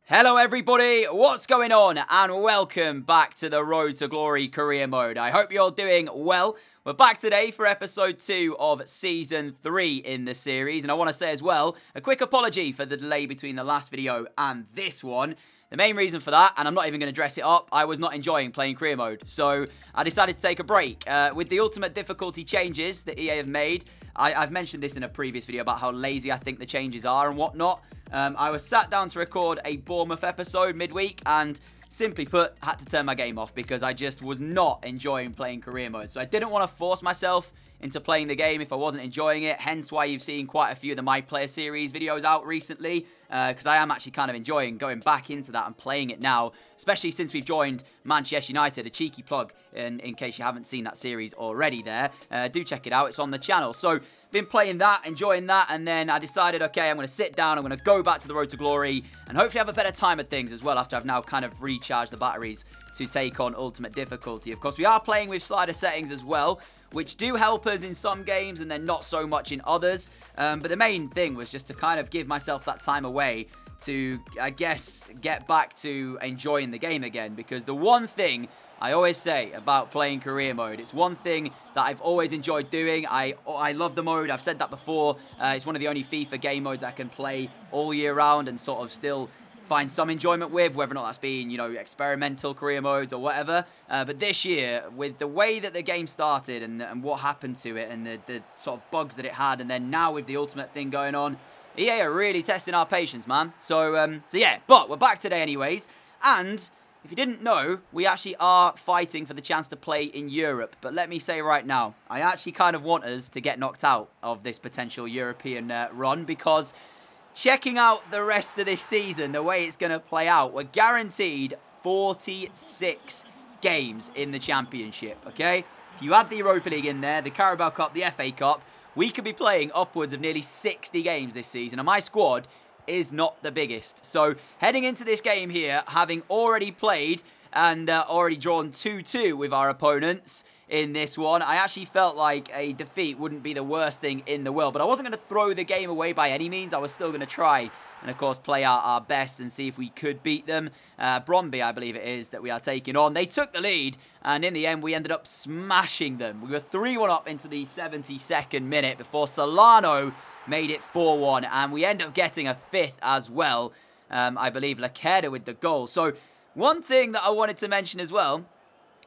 Hello everybody, what's going on? And welcome back to the Road to Glory career mode. I hope you're doing well. We're back today for episode 2 of season 3 in the series. And I want to say as well, a quick apology for the delay between the last video and this one. The main reason for that, and I'm not even going to dress it up, I was not enjoying playing career mode. So I decided to take a break. With the ultimate difficulty changes that EA have made, I've mentioned this in a previous video about how lazy I think the changes are and whatnot. I was sat down to record a Bournemouth episode midweek and simply put, had to turn my game off because I just was not enjoying playing career mode. So I didn't want to force myself into playing the game if I wasn't enjoying it. Hence why you've seen quite a few of the My Player Series videos out recently. Because I am actually kind of enjoying going back into that and playing it now. Especially since we've joined Manchester United. A cheeky plug in case you haven't seen that series already there. Do check it out. It's on the channel. So been playing that, enjoying that, and then I decided, okay, I'm going to sit down, I'm going to go back to the Road to Glory, and hopefully have a better time at things as well after I've now kind of recharged the batteries to take on Ultimate Difficulty. Of course, we are playing with slider settings as well, which do help us in some games and then not so much in others, but the main thing was just to kind of give myself that time away to, I guess, get back to enjoying the game again, because the one thing I always say about playing career mode, it's one thing that I've always enjoyed doing. I love the mode. I've said that before. It's one of the only FIFA game modes I can play all year round and sort of still find some enjoyment with, whether or not that's been, you know, experimental career modes or whatever. But this year, with the way that the game started and what happened to it and the sort of bugs that it had, and then now with the ultimate thing going on, EA are really testing our patience, man. So yeah, but we're back today anyways. And if you didn't know, we actually are fighting for the chance to play in Europe. But let me say right now, I actually kind of want us to get knocked out of this potential European run, because checking out the rest of this season, the way it's going to play out, we're guaranteed 46 games in the Championship, okay? If you add the Europa League in there, the Carabao Cup, the FA Cup, we could be playing upwards of nearly 60 games this season. And my squad is not the biggest. So heading into this game here, having already played and already drawn 2-2 with our opponents in this one, I actually felt like a defeat wouldn't be the worst thing in the world. But I wasn't going to throw the game away by any means. I was still going to try and, of course, play our best and see if we could beat them. Bromby, I believe it is, that we are taking on. They took the lead, and in the end, we ended up smashing them. We were 3-1 up into the 72nd minute before Solano made it 4-1, and we end up getting a fifth as well. I believe Laqueda with the goal. So one thing that I wanted to mention as well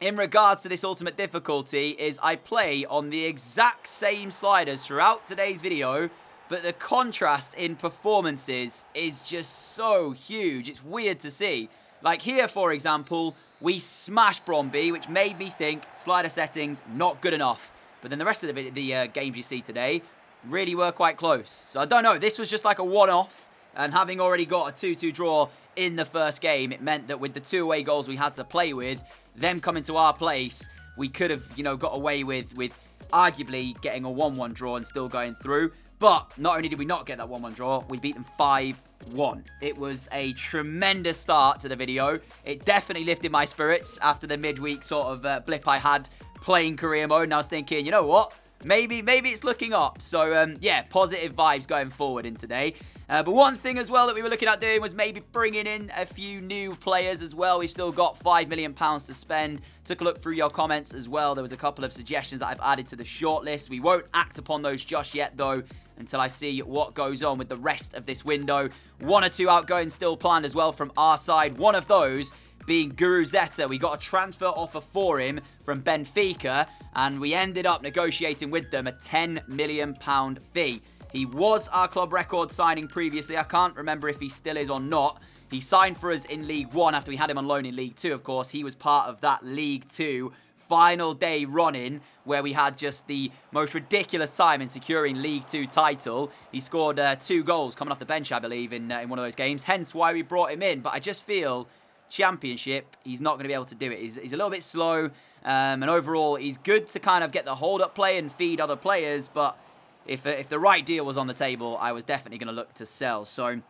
in regards to this ultimate difficulty is I play on the exact same sliders throughout today's video, but the contrast in performances is just so huge. It's weird to see. Like here, for example, we smashed Bromby, which made me think slider settings not good enough. But then the rest of the games you see today really were quite close. So I don't know, this was just like a one-off, and having already got a 2-2 draw in the first game, it meant that with the 2 away goals we had to play with, them coming to our place, we could have, you know, got away with arguably getting a 1-1 draw and still going through. But not only did we not get that 1-1 draw, we beat them 5-1. It was a tremendous start to the video. It definitely lifted my spirits after the midweek sort of blip I had playing career mode, and I was thinking, you know what? Maybe it's looking up. So, yeah, positive vibes going forward in today. But one thing as well that we were looking at doing was maybe bringing in a few new players as well. We've still got £5 million to spend. Took a look through your comments as well. There was a couple of suggestions that I've added to the shortlist. We won't act upon those just yet, though, until I see what goes on with the rest of this window. 1 or 2 outgoings still planned as well from our side. One of those being Guruzeta. We got a transfer offer for him from Benfica, and we ended up negotiating with them a £10 million fee. He was our club record signing previously. I can't remember if he still is or not. He signed for us in League 1 after we had him on loan in League 2, of course. He was part of that League 2 final day run-in where we had just the most ridiculous time in securing League 2 title. He scored 2 goals coming off the bench, I believe, in one of those games. Hence why we brought him in. But I just feel Championship, he's not going to be able to do it. He's a little bit slow. And overall, he's good to kind of get the hold-up play and feed other players. But if the right deal was on the table, I was definitely going to look to sell. So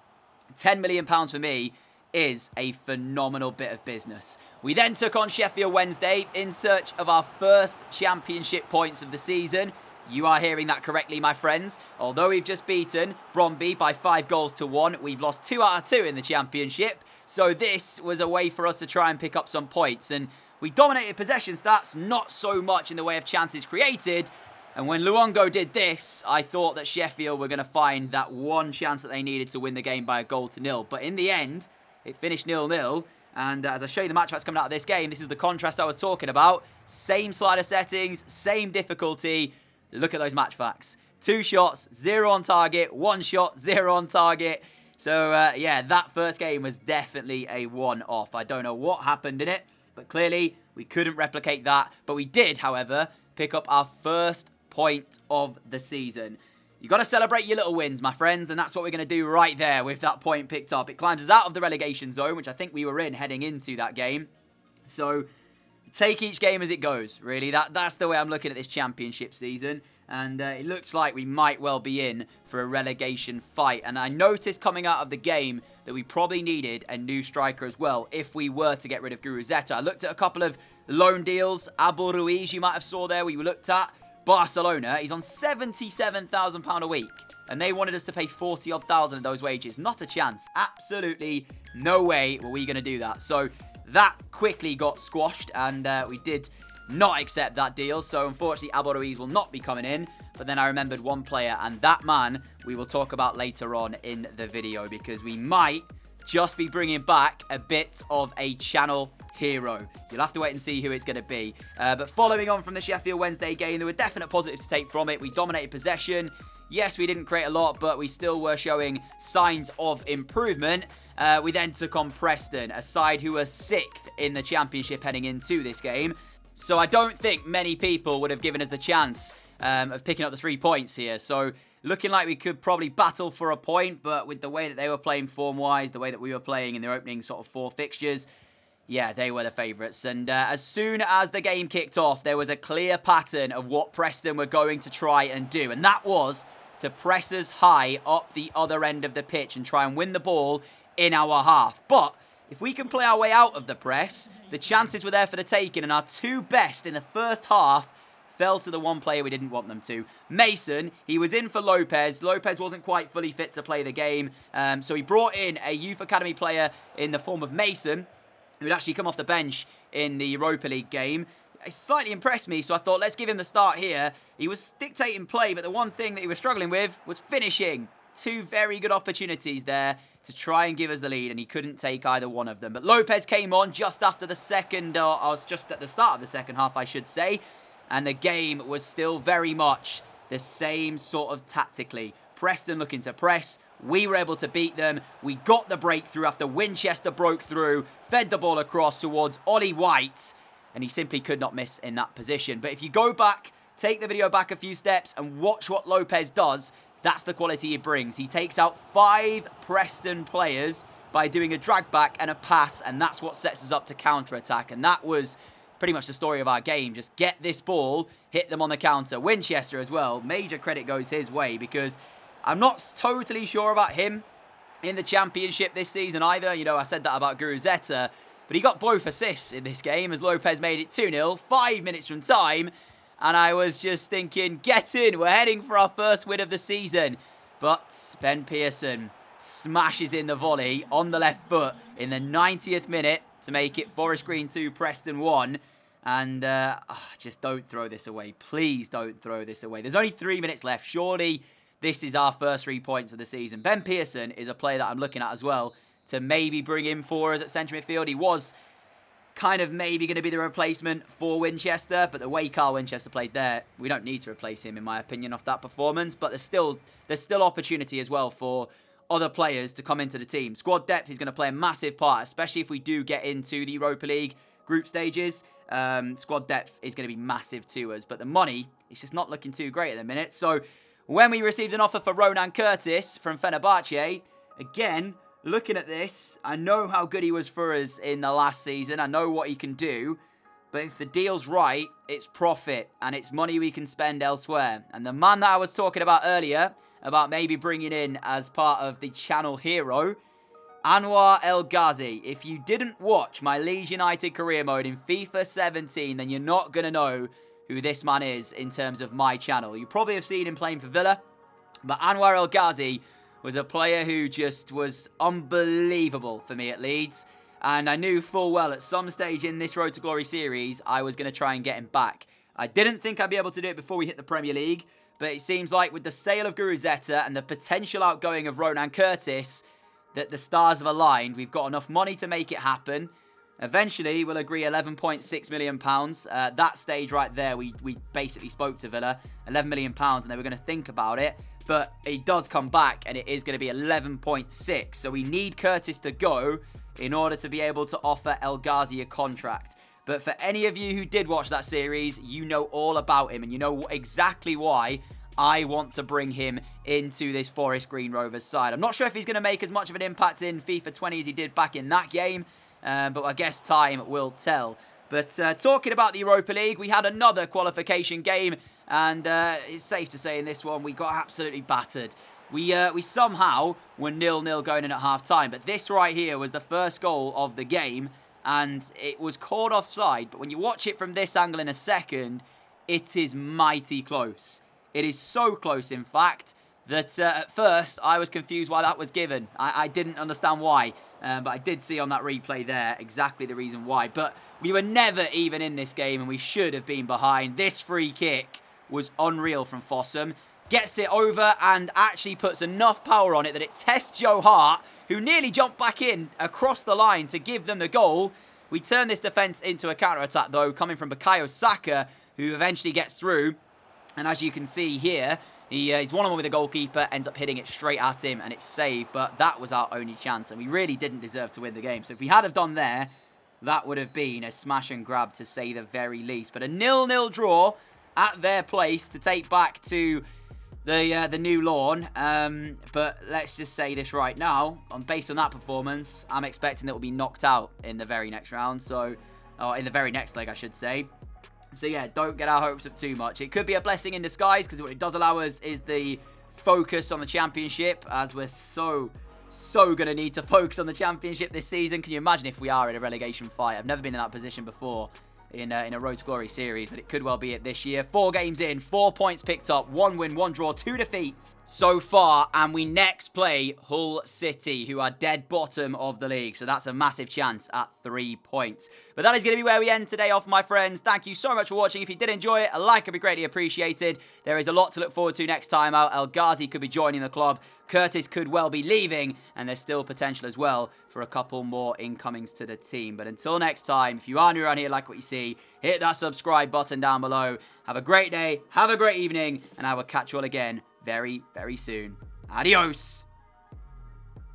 £10 million for me is a phenomenal bit of business. We then took on Sheffield Wednesday in search of our first Championship points of the season. You are hearing that correctly, my friends. Although we've just beaten Bromby by 5-1, we've lost 2 out of 2 in the championship. So this was a way for us to try and pick up some points. And we dominated possession stats, not so much in the way of chances created. And when Luongo did this, I thought that Sheffield were going to find that one chance that they needed to win the game by a 1-0. But in the end, it finished 0-0. And as I show you the match that's coming out of this game, this is the contrast I was talking about. Same slider settings, same difficulty. Look at those match facts. 2 shots, 0 on target. 1 shot, 0 on target. So, yeah, that first game was definitely a one-off. I don't know what happened in it, but clearly we couldn't replicate that. But we did, however, pick up our first point of the season. You've got to celebrate your little wins, my friends, and that's what we're going to do right there with that point picked up. It climbs us out of the relegation zone, which I think we were in heading into that game. So take each game as it goes, really. That's the way I'm looking at this championship season. And it looks like we might well be in for a relegation fight. And I noticed coming out of the game that we probably needed a new striker as well if we were to get rid of Guruzeta. I looked at a couple of loan deals. Abel Ruiz, you might have saw there, we looked at. Barcelona, he's on £77,000 a week. And they wanted us to pay 40-odd thousand of those wages. Not a chance. Absolutely no way were we going to do that. So that quickly got squashed, and we did not accept that deal. So unfortunately, Abel Ruiz will not be coming in. But then I remembered one player, and that man we will talk about later on in the video, because we might just be bringing back a bit of a channel hero. You'll have to wait and see who it's going to be. But following on from the Sheffield Wednesday game, there were definite positives to take from it. We dominated possession. Yes, we didn't create a lot, but we still were showing signs of improvement. We then took on Preston, a side who were 6th in the championship heading into this game. So I don't think many people would have given us the chance of picking up the 3 points here. So looking like we could probably battle for a point, but with the way that they were playing form-wise, the way that we were playing in their opening sort of 4 fixtures, yeah, they were the favourites. And as soon as the game kicked off, there was a clear pattern of what Preston were going to try and do. And that was to press us high up the other end of the pitch and try and win the ball in our half. But if we can play our way out of the press, the chances were there for the taking. And our 2 best in the first half fell to the one player we didn't want them to. Mason, he was in for Lopez. Lopez wasn't quite fully fit to play the game. So he brought in a youth academy player in the form of Mason, who had actually come off the bench in the Europa League game. It slightly impressed me, so I thought, let's give him the start here. He was dictating play, but the one thing that he was struggling with was finishing. 2 very good opportunities there to try and give us the lead, and he couldn't take either one of them. But Lopez came on just after the second, or just at the start of the second half, I should say. And the game was still very much the same sort of tactically. Preston looking to press. We were able to beat them. We got the breakthrough after Winchester broke through, fed the ball across towards Ollie White, and he simply could not miss in that position. But if you go back, take the video back a few steps and watch what Lopez does, that's the quality he brings. He takes out 5 Preston players by doing a drag back and a pass, and that's what sets us up to counter-attack. And that was pretty much the story of our game. Just get this ball, hit them on the counter. Winchester as well, major credit goes his way, because I'm not totally sure about him in the championship this season either. You know, I said that about Guruzeta, but he got both assists in this game as Lopez made it 2-0, 5 minutes from time. And I was just thinking, get in, we're heading for our first win of the season. But Ben Pearson smashes in the volley on the left foot in the 90th minute to make it Forest Green 2, Preston 1. And just don't throw this away. Please don't throw this away. There's only 3 minutes left. Surely this is our first 3 points of the season. Ben Pearson is a player that I'm looking at as well to maybe bring in for us at centre midfield. He was kind of maybe going to be the replacement for Winchester, but the way Carl Winchester played there, we don't need to replace him, in my opinion, off that performance. But there's still opportunity as well for other players to come into the team. Squad depth is going to play a massive part, especially if we do get into the Europa League group stages. Squad depth is going to be massive to us, but the money is just not looking too great at the minute. So when we received an offer for Ronan Curtis from Fenerbahce, again, looking at this, I know how good he was for us in the last season. I know what he can do. But if the deal's right, it's profit and it's money we can spend elsewhere. And the man that I was talking about earlier, about maybe bringing in as part of the channel hero, Anwar El Ghazi. If you didn't watch my Leeds United career mode in FIFA 17, then you're not going to know who this man is in terms of my channel. You probably have seen him playing for Villa, but Anwar El Ghazi was a player who just was unbelievable for me at Leeds. And I knew full well at some stage in this Road to Glory series, I was going to try and get him back. I didn't think I'd be able to do it before we hit the Premier League, but it seems like with the sale of Guruzeta and the potential outgoing of Ronan Curtis, that the stars have aligned. We've got enough money to make it happen. Eventually, we'll agree £11.6 million. That stage right there, we basically spoke to Villa. £11 million, and they were going to think about it. But it does come back, and it is going to be 11.6. So we need Curtis to go in order to be able to offer El Ghazi a contract. But for any of you who did watch that series, you know all about him, and you know exactly why I want to bring him into this Forest Green Rovers side. I'm not sure if he's going to make as much of an impact in FIFA 20 as he did back in that game, but I guess time will tell. But talking about the Europa League, we had another qualification game, and it's safe to say in this one we got absolutely battered. We somehow were 0-0 going in at half-time, but this right here was the first goal of the game, and it was called offside. But when you watch it from this angle in a second, it is mighty close. It is so close, in fact, that at first I was confused why that was given. I didn't understand why, but I did see on that replay there exactly the reason why. But we were never even in this game, and we should have been behind. This free kick was unreal from Fossum. Gets it over and actually puts enough power on it that it tests Joe Hart, who nearly jumped back in across the line to give them the goal. We turn this defence into a counter-attack, though, coming from Bukayo Saka, who eventually gets through. And as you can see here, he's one-on-one with the goalkeeper, ends up hitting it straight at him, and it's saved. But that was our only chance, and we really didn't deserve to win the game. So if we had have done there, that would have been a smash and grab, to say the very least. But a 0-0 draw at their place to take back to the new lawn. But let's just say this right now, based on that performance, I'm expecting that we'll be knocked out in the very next round. So, or in the very next leg, I should say. So yeah, don't get our hopes up too much. It could be a blessing in disguise, because what it does allow us is the focus on the championship, as we're so going to need to focus on the championship this season. Can you imagine if we are in a relegation fight? I've never been in that position before in a Road to Glory series, but it could well be it this year. 4 games in, 4 points picked up, 1 win, 1 draw, 2 defeats so far, and we next play Hull City, who are dead bottom of the league, so that's a massive chance at 3 points. But that is going to be where we end today off, my friends. Thank you so much for watching. If you did enjoy it, a like would be greatly appreciated. There is a lot to look forward to next time out. El Ghazi could be joining the club, Curtis could well be leaving, and there's still potential as well for a couple more incomings to the team. But until next time, if you are new around here, like what you see, hit that subscribe button down below. Have a great day, have a great evening, and I will catch you all again very, very soon. Adios!